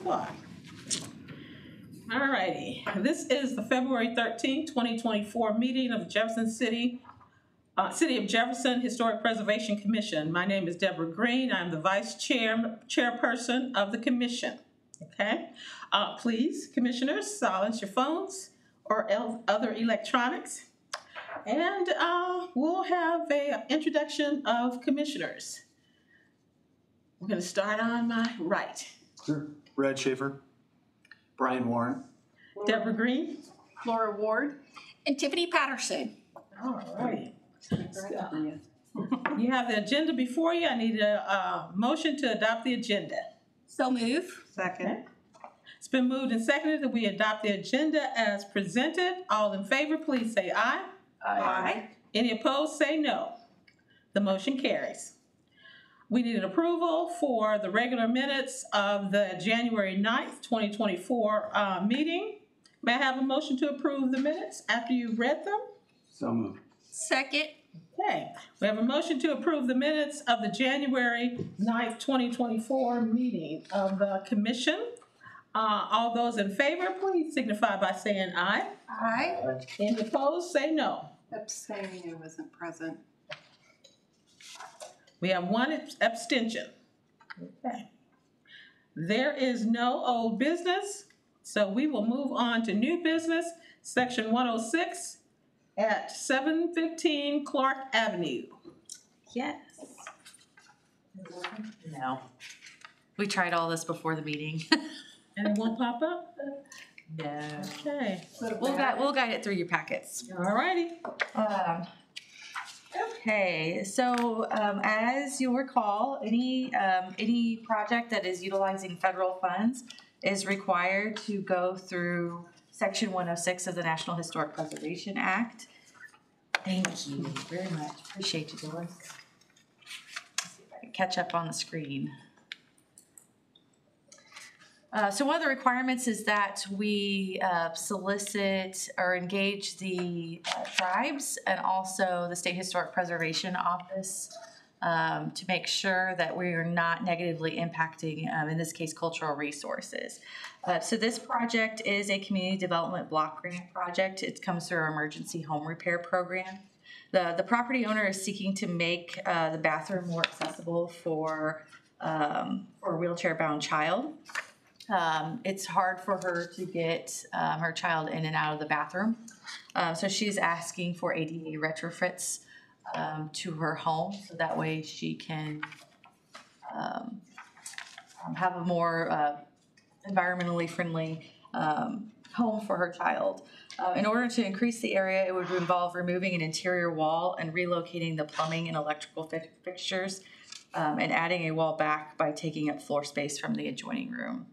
All righty. This is the February 13th, 2024 meeting of the Jefferson City of Jefferson Historic Preservation Commission. My name is Deborah Green. I'm the chairperson of the commission. Okay. Please, commissioners, silence your phones or other electronics. And we'll have an introduction of commissioners. We're going to start on my right. Sure. Brad Schaefer, Brian Warren, Deborah Green, Laura Ward, and Tiffany Patterson. All right. You have the agenda before you. I need a motion to adopt the agenda. So move. Second. It's been moved and seconded that we adopt the agenda as presented. All in favor, please say aye. Aye. Any opposed, say no. The motion carries. We need an approval for the regular minutes of the January 9th, 2024 meeting. May I have a motion to approve the minutes after you've read them? so moved. Second. Okay, we have a motion to approve the minutes of the January 9th, 2024 meeting of the commission. All those in favor, please signify by saying aye. Aye. Any opposed, say no. Abstaining, I wasn't present. We have one abstention. Okay. There is no old business, so we will move on to new business, section 106 at 715 Clark Avenue. Yes. No. We tried all this before the meeting. And it won't pop up? No. Okay. We'll guide it through your packets. All righty. Okay, so as you'll recall, any project that is utilizing federal funds is required to go through Section 106 of the National Historic Preservation Act. Thank you very much. Appreciate you, Doris. Let's see if I can catch up on the screen. So one of the requirements is that we solicit or engage the tribes and also the State Historic Preservation Office to make sure that we are not negatively impacting, in this case, cultural resources. So this project is a community development block grant project. It comes through our emergency home repair program. The property owner is seeking to make the bathroom more accessible for a wheelchair-bound child. It's hard for her to get her child in and out of the bathroom. So she's asking for ADA retrofits to her home, so that way she can have a more environmentally friendly home for her child. In order to increase the area, it would involve removing an interior wall and relocating the plumbing and electrical fixtures and adding a wall back by taking up floor space from the adjoining room.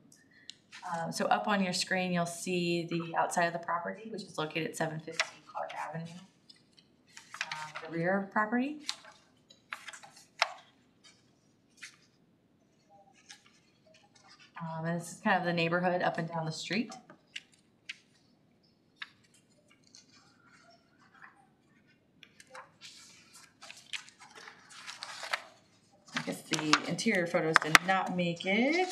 So up on your screen, you'll see the outside of the property, which is located at 715 Clark Avenue, the rear property. And this is kind of the neighborhood up and down the street. I guess the interior photos did not make it.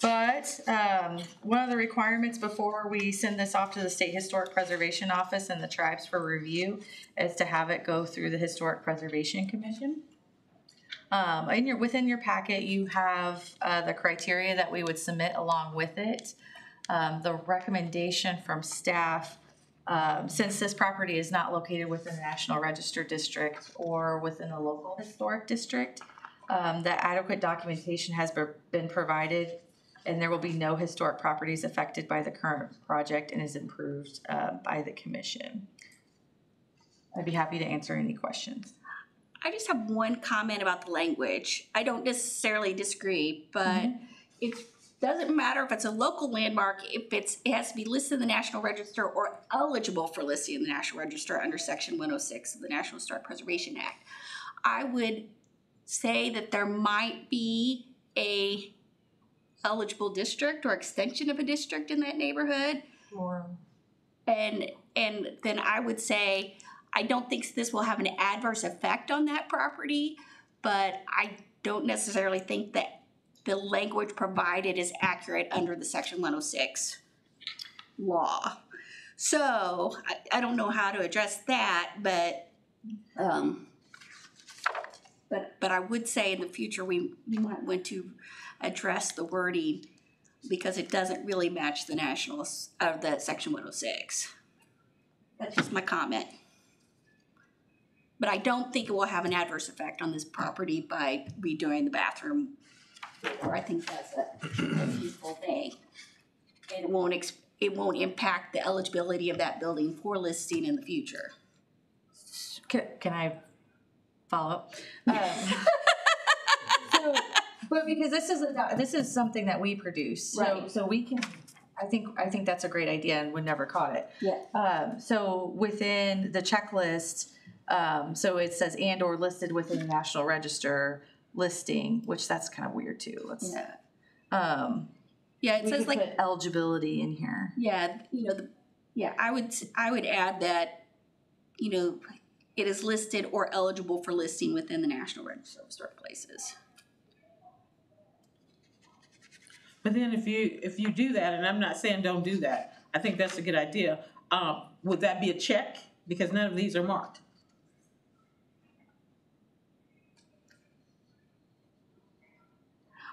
But one of the requirements before we send this off to the State Historic Preservation Office and the tribes for review is to have it go through the Historic Preservation Commission. Within your packet, you have the criteria that we would submit along with it. The recommendation from staff, since this property is not located within the National Register District or within a local historic district, that adequate documentation has been provided, and there will be no historic properties affected by the current project and is approved by the commission. I'd be happy to answer any questions. I just have one comment about the language. I don't necessarily disagree, but it doesn't matter if it's a local landmark, if it has to be listed in the National Register or eligible for listing in the National Register under Section 106 of the National Historic Preservation Act. I would say that there might be a eligible district or extension of a district in that neighborhood. And then I would say I don't think this will have an adverse effect on that property, but I don't necessarily think that the language provided is accurate under the Section 106 law. So I don't know how to address that, but I would say in the future we might want to address the wording because it doesn't really match the the Section 106. That's just my comment. But I don't think it will have an adverse effect on this property by redoing the bathroom. I think that's a useful thing. And it won't impact the eligibility of that building for listing in the future. Can I follow up? So, but because this is something that we produce, Right. so we can. I think that's a great idea, and we never caught it. Yeah. So within the checklist, so it says and or listed within the National Register listing, which that's kind of weird too. Let's. Yeah. Yeah, it we says could like put eligibility in here. yeah, I would add that, it is listed or eligible for listing within the National Register of Historic Places. But then if you do that, and I'm not saying don't do that, I think that's a good idea. Would that be a check? Because none of these are marked.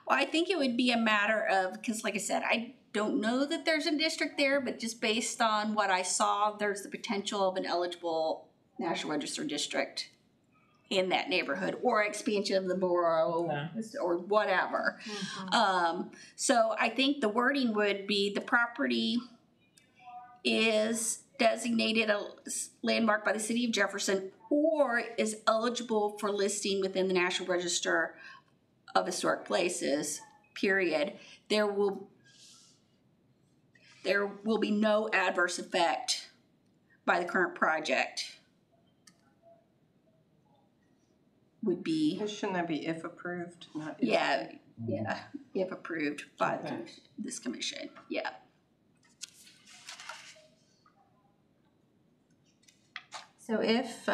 Well, I think it would be a matter of, because like I said, I don't know that there's a district there, but just based on what I saw, there's the potential of an eligible National Register district in that neighborhood or expansion of the borough or whatever. Mm-hmm. So I think the wording would be the property is designated a landmark by the city of Jefferson or is eligible for listing within the National Register of Historic Places, period. There will be no adverse effect by the current project. Would be Shouldn't that be if approved, not if? yeah, if approved by this commission, yeah. So if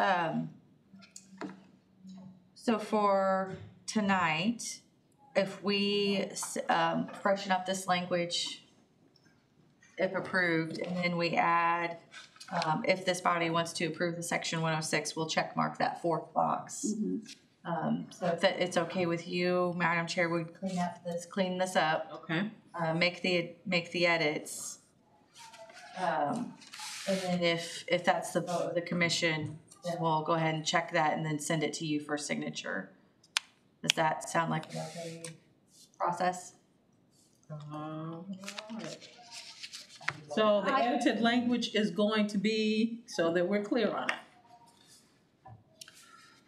so for tonight, if we freshen up this language, if approved, and then we add, if this body wants to approve the Section 106, we'll check mark that fourth box. Mm-hmm. So if it's okay with you, Madam Chair, we clean this up, Okay. make the edits, and then if that's the vote of the commission, then we'll go ahead and check that and then send it to you for signature. Does that sound like an okay process? So the edited language is going to be, so that we're clear on it.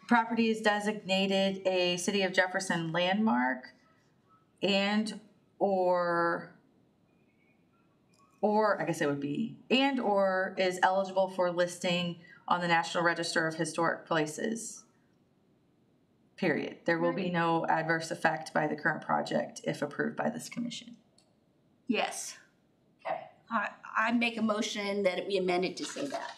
Property is designated a City of Jefferson landmark and or I guess it would be, and or is eligible for listing on the National Register of Historic Places. Period. There will be no adverse effect by the current project if approved by this commission. Yes. Okay. I make a motion that we amend it to say that.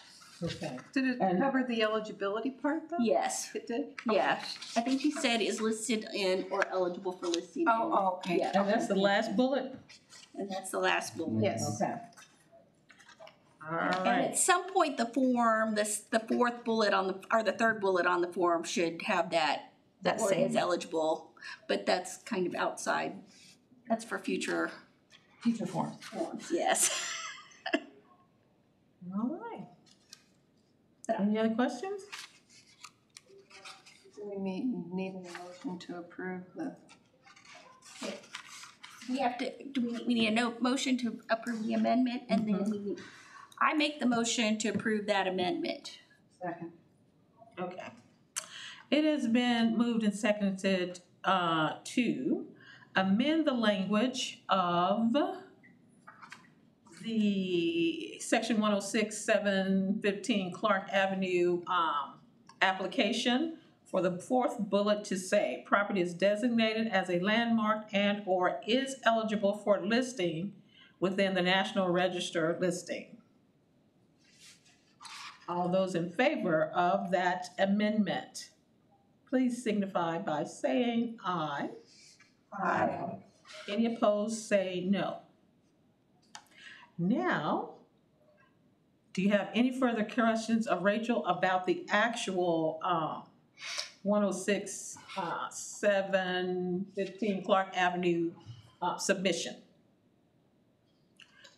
Okay. Did it cover the eligibility part though? Yes. It did? Yeah. I think she said is listed in or eligible for listing. Oh, okay. Yeah. And that's the last bullet? And that's the last bullet. Yes. Okay. All And right. at some point, the form, the fourth bullet or the third bullet on the form should have that or same is eligible, but that's kind of outside. That's for future forms. forms, yes. All right. Any other questions? Do we need a motion to approve the? We have to, we need a motion to approve the amendment, and then I make the motion to approve that amendment. Second. Okay. It has been moved and seconded to amend the language of the Section 106, 715 Clark Avenue application for the fourth bullet to say, property is designated as a landmark and or is eligible for listing within the National Register listing. All those in favor of that amendment, please signify by saying aye. Aye. Any opposed, say no. Now, do you have any further questions of Rachel about the actual 106 715 Clark Avenue submission?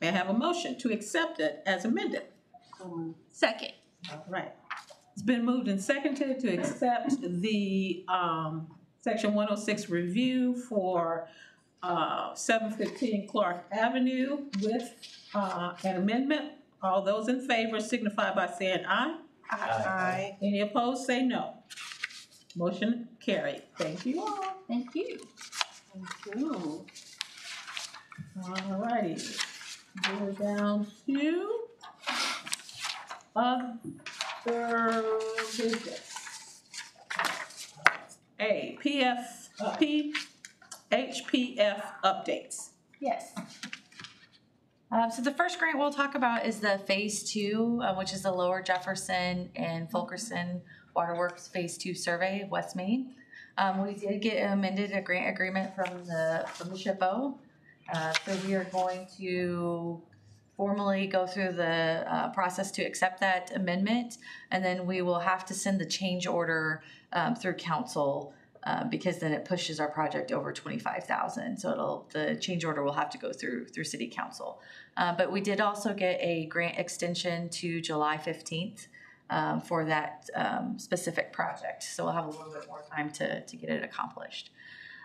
May I have a motion to accept it as amended? Second. All right. It's been moved and seconded to accept the Section 106 review for 715 Clark Avenue with an amendment. All those in favor signify by saying aye. Aye. Any opposed, say no. Motion carried. Thank you all. Thank you. Ooh. All righty. We're down to other business. A, HPF updates. Yes. So the first grant we'll talk about is the Phase 2, which is the Lower Jefferson and Fulkerson Waterworks Phase 2 survey of West Main. We did get amended a grant agreement from the SHPO. So we are going to formally go through the process to accept that amendment, and then we will have to send the change order through council because then it pushes our project over $25,000. So the change order will have to go through city council. But we did also get a grant extension to July 15th for that specific project. So we'll have a little bit more time to get it accomplished.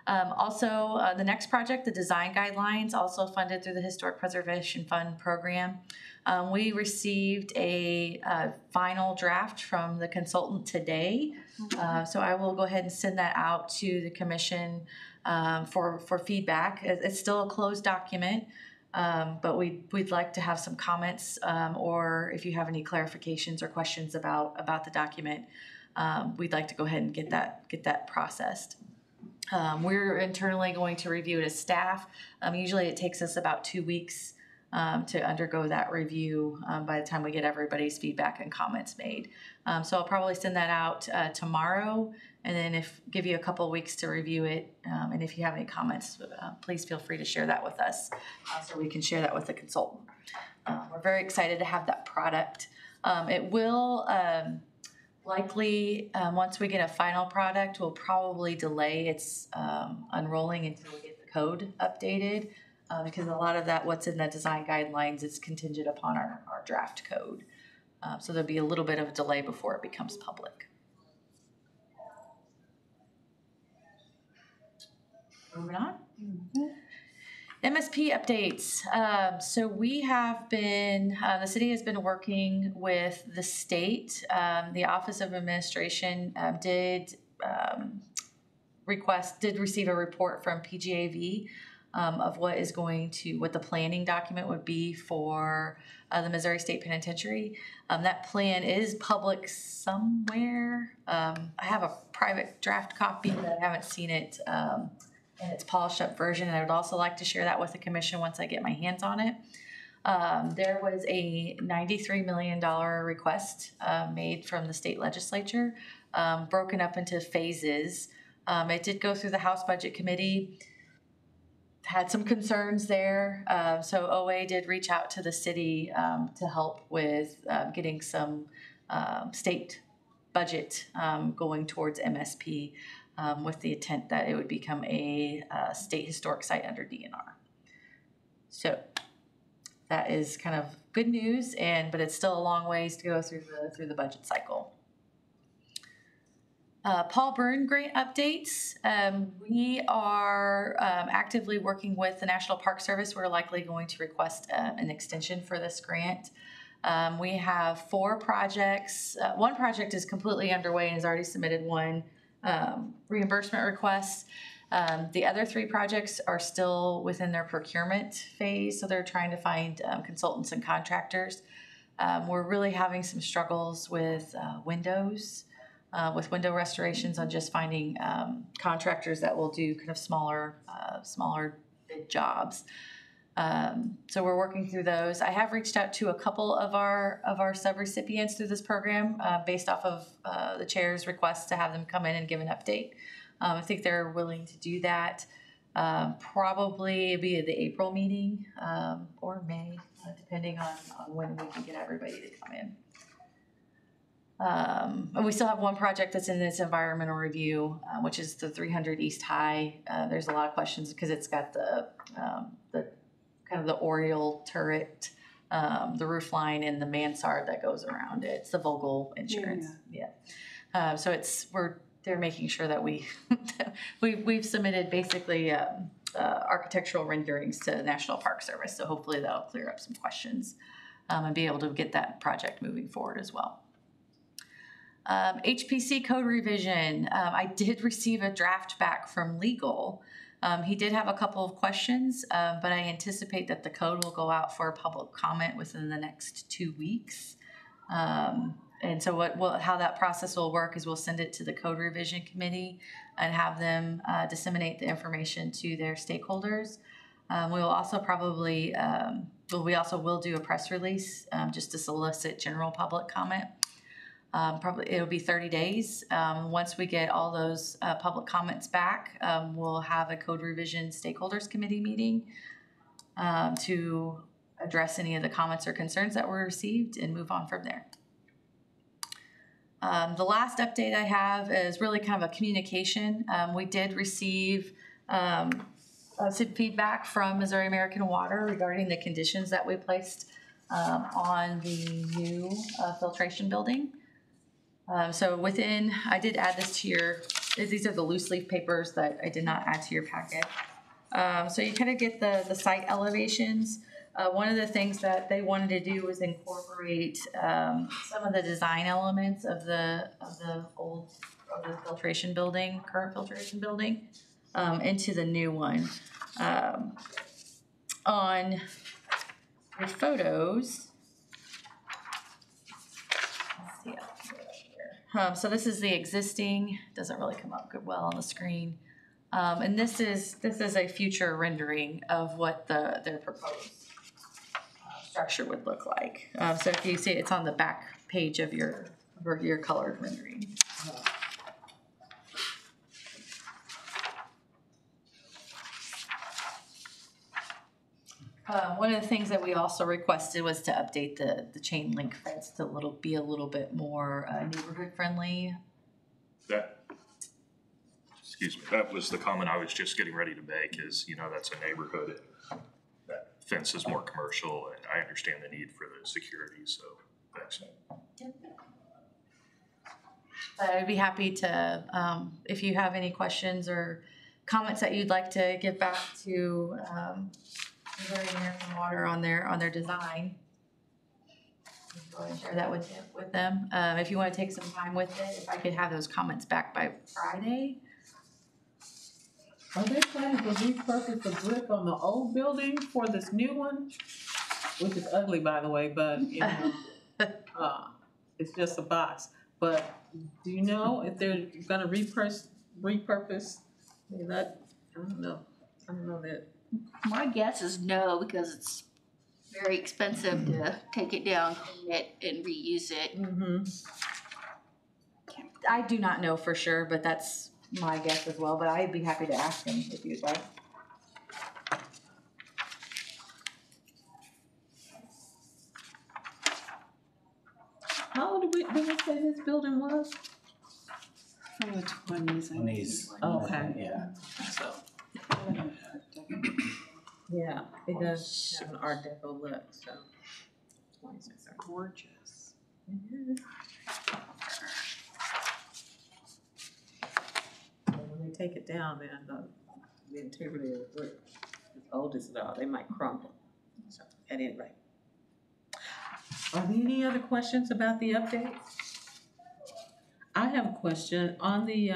Also, the next project, the design guidelines, also funded through the Historic Preservation Fund program. We received a final draft from the consultant today. So I will go ahead and send that out to the commission for feedback. It's still a closed document, but we'd like to have some comments or if you have any clarifications or questions about the document, we'd like to go ahead and get that processed. We're internally going to review it as staff. Usually it takes us about 2 weeks to undergo that review by the time we get everybody's feedback and comments made. So I'll probably send that out tomorrow and then give you a couple of weeks to review it. And if you have any comments, please feel free to share that with us so we can share that with the consultant. We're very excited to have that product. It will likely, once we get a final product, we'll probably delay its unrolling until we get the code updated because a lot of that, what's in the design guidelines, is contingent upon our draft code. So there'll be a little bit of a delay before it becomes public. Moving on. MSP updates. So we have been, the city has been working with the state. The Office of Administration did receive a report from PGAV of what the planning document would be for the Missouri State Penitentiary. That plan is public somewhere. I have a private draft copy, but I haven't seen it in its polished up version, and I would also like to share that with the commission once I get my hands on it. There was a $93 million request made from the state legislature, broken up into phases. It did go through the House Budget Committee, had some concerns there. So OA did reach out to the city to help with getting some state budget going towards MSP. With the intent that it would become a state historic site under DNR. So that is kind of good news, but it's still a long ways to go through the budget cycle. Paul Byrne grant updates. We are actively working with the National Park Service. We're likely going to request an extension for this grant. We have 4 projects. One project is completely underway and has already submitted one reimbursement requests. The other 3 projects are still within their procurement phase, so they're trying to find consultants and contractors. We're really having some struggles with windows, with window restorations on just finding contractors that will do kind of smaller bid jobs. So we're working through those. I have reached out to a couple of our subrecipients through this program based off of the chair's request to have them come in and give an update. I think they're willing to do that. Probably be at the April meeting, or May, depending on when we can get everybody to come in. And we still have one project that's in this environmental review, which is the 300 East High. There's a lot of questions because it's got the kind of the Oriole turret, the roof line, and the mansard that goes around it. It's the Vogel insurance. Yeah. So they're making sure that we've submitted basically architectural renderings to the National Park Service. So hopefully that'll clear up some questions and be able to get that project moving forward as well. HPC code revision. I did receive a draft back from legal. He did have a couple of questions, but I anticipate that the code will go out for public comment within the next 2 weeks. And so how that process will work is we'll send it to the code revision committee and have them disseminate the information to their stakeholders. We will also probably, we also will do a press release just to solicit general public comment. Probably it'll be 30 days. Once we get all those public comments back, we'll have a code revision stakeholders committee meeting to address any of the comments or concerns that were received and move on from there. The last update I have is really kind of a communication. We did receive some feedback from Missouri American Water regarding the conditions that we placed on the new filtration building. So I did add this to these are the loose leaf papers that I did not add to your packet. So you kind of get the site elevations. One of the things that they wanted to do was incorporate some of the design elements of the current filtration building, into the new one. On your photos, let's see here. So this is the existing. Doesn't really come up good well on the screen. And this is a future rendering of what their proposed structure would look like. So if you see it's on the back page of your colored rendering. One of the things that we also requested was to update the chain link fence to be a little bit more neighborhood friendly. Excuse me, that was the comment I was just getting ready to make is, that's a neighborhood. That fence is more commercial, and I understand the need for the security, so thanks. I'd be happy to, if you have any questions or comments that you'd like to give back to Missouri American Water on their design, go ahead and share that with them. If you want to take some time with it, if I could have those comments back by Friday. Are they planning to repurpose the brick on the old building for this new one? Which is ugly, by the way, but it's just a box. But do you know if they're gonna repurpose that? I don't know that. My guess is no, because it's very expensive to take it down, clean it, and reuse it. Mm-hmm. I do not know for sure, but that's my guess as well. But I'd be happy to ask him if you'd like. How old did we say this building was? From the 20s. 20s. Okay. Yeah. So. Yeah, it does have an Art Deco look, so. Gorgeous. Mm-hmm. When they take it down, then the integrity of the brick, as old as it are, they might crumble. So, at any rate. Are there any other questions about the update? I have a question on the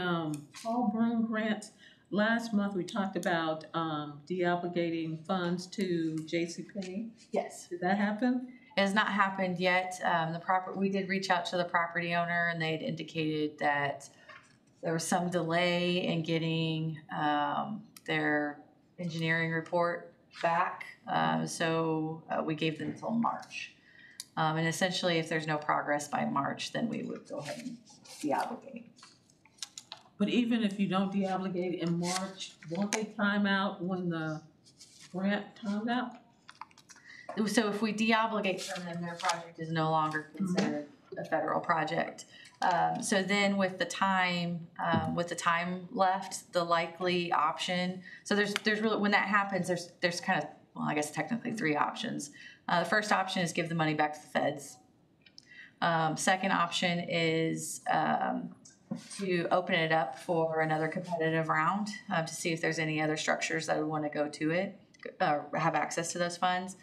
Paul Broom grant. Last month we talked about deobligating funds to JCPenney. Yes. Did that happen? It has not happened yet. We did reach out to the property owner, and they had indicated that there was some delay in getting their engineering report back. So we gave them until March. And essentially, if there's no progress by March, then we would go ahead and deobligate. But even if you don't deobligate in March, won't they time out when the grant times out? So if we deobligate from them, their project is no longer considered a federal project. So then with the time left, the likely option, so there's really, when that happens, there's kind of, well, I guess technically 3 options. The first option is give the money back to the feds. Second option is to open it up for another competitive round to see if there's any other structures that would want to go to it, have access to those funds.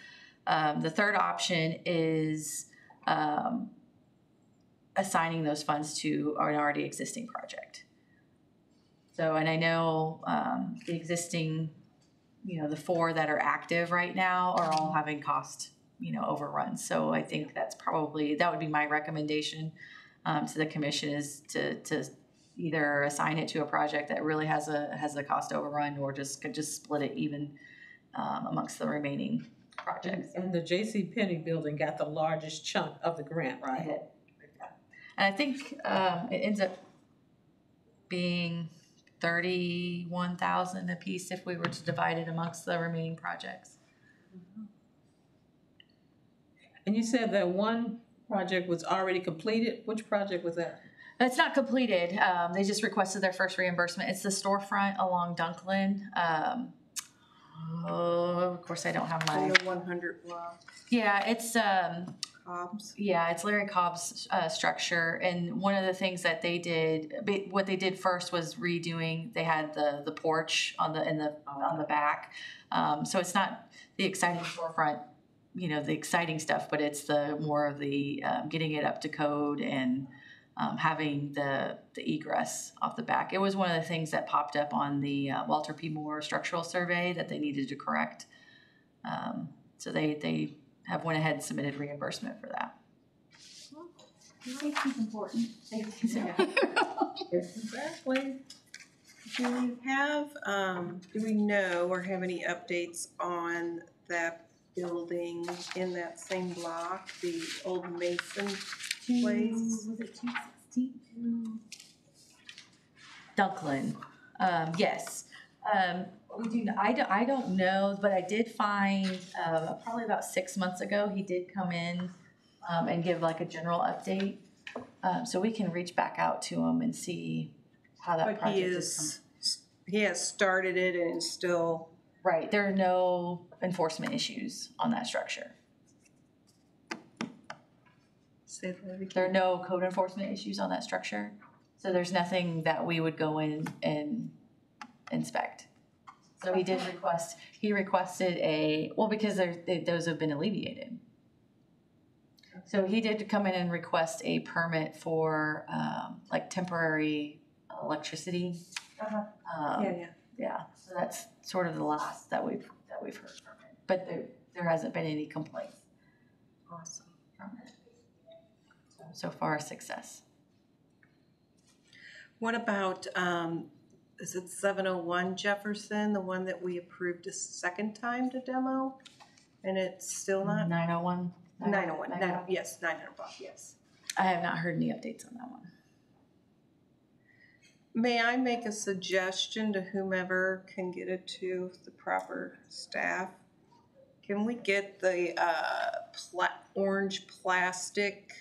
The third option is assigning those funds to an already existing project. So, and I know the existing, the 4 that are active right now are all having cost, overruns. So I think that would be my recommendation to the commission, is to either assign it to a project that really has a cost overrun, or just split it even amongst the remaining projects. And the JCPenney building got the largest chunk of the grant, right? And I think it ends up being 31,000 a piece if we were to divide it amongst the remaining projects. And you said that one project was already completed. Which project was that? It's not completed. They just requested their first reimbursement. It's the storefront along Dunklin. Of course, I don't have my. The 100 block. Yeah, it's Cobb's. Yeah, it's Larry Cobb's structure, and one of the things that they did, what they did first was redoing. They had the porch on the back, so it's not the exciting storefront, the exciting stuff, but it's the more of the getting it up to code and having the egress off the back. It was one of the things that popped up on the Walter P. Moore structural survey that they needed to correct. So they have went ahead and submitted reimbursement for that. Safety's important. Exactly. Do we know or have any updates on that building in that same block, the old Mason place? Was it 262? Dunklin. Yes. We do. I don't know, but I did find probably about 6 months ago he did come in and give like a general update. So we can reach back out to him and see how that project is. He has started it and is still right. There are no enforcement issues on that structure. Say that again. There are no code enforcement issues on that structure, so there's nothing that we would go in and inspect. So he requested because those have been alleviated. So he did come in and request a permit for like temporary electricity. Yeah. So that's sort of the last that we've heard from him. But there hasn't been any complaints. Awesome. From it. So far, a success. What about is it 701 Jefferson, the one that we approved a second time to demo, and it's still not 901. 901. Yes, 900 block. Yes. I have not heard any updates on that one. May I make a suggestion to whomever can get it to the proper staff? Can we get the orange plastic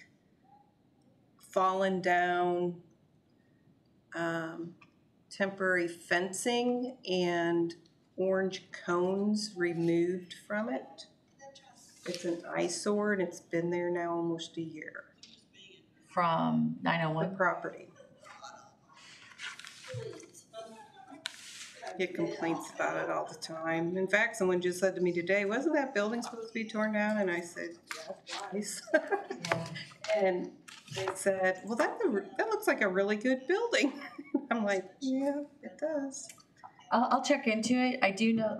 fallen down temporary fencing and orange cones removed from it? It's an eyesore and it's been there now almost a year. From The 901? property. I get complaints about it all the time. In fact, someone just said to me today, wasn't that building supposed to be torn down? And I said, yeah, twice. And they said, well, that looks like a really good building. I'm like, yeah, it does. I'll check into it. I do know,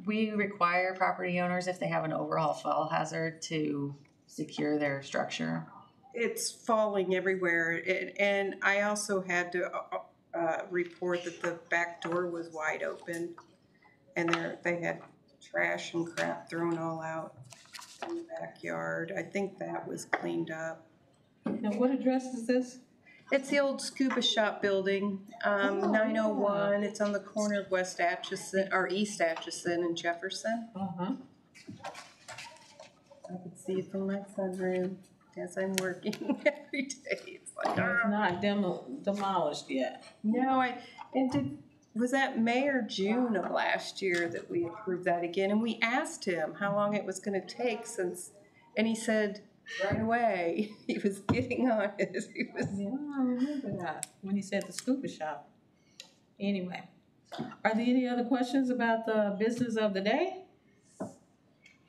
we require property owners, if they have an overall fall hazard, to secure their structure. It's falling everywhere. And I also had to report that the back door was wide open. And they had trash and crap thrown all out in the backyard. I think that was cleaned up. Now, what address is this? It's the old scuba shop building, 901. It's on the corner of West Atchison, or East Atchison and Jefferson. Uh-huh. I can see it from my sunroom as I'm working every day. It's like, It's not demolished yet. no, was that May or June of last year that we approved that again? And we asked him how long it was gonna take and he said, right away. He was getting on it. Yeah, I remember that, when you said the scuba shop. Anyway, are there any other questions about the business of the day?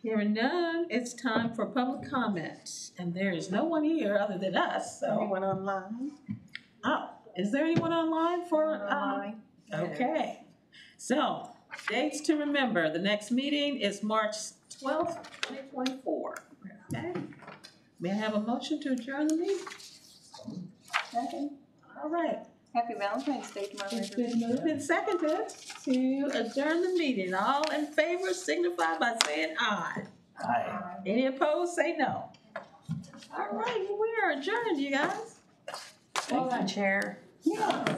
Hearing none, it's time for public comment, and there is no one here other than us, so. Anyone online? Oh, is there anyone online for, Online. okay. So, dates to remember, the next meeting is March 12th, 2024. Okay. May I have a motion to adjourn the meeting? Second. All right. Happy Valentine's Day tomorrow. It's been moved and seconded to adjourn the meeting. All in favor signify by saying aye. Aye. Any opposed, say no. All right, we are adjourned, you guys. Thank you, Chair. Yeah.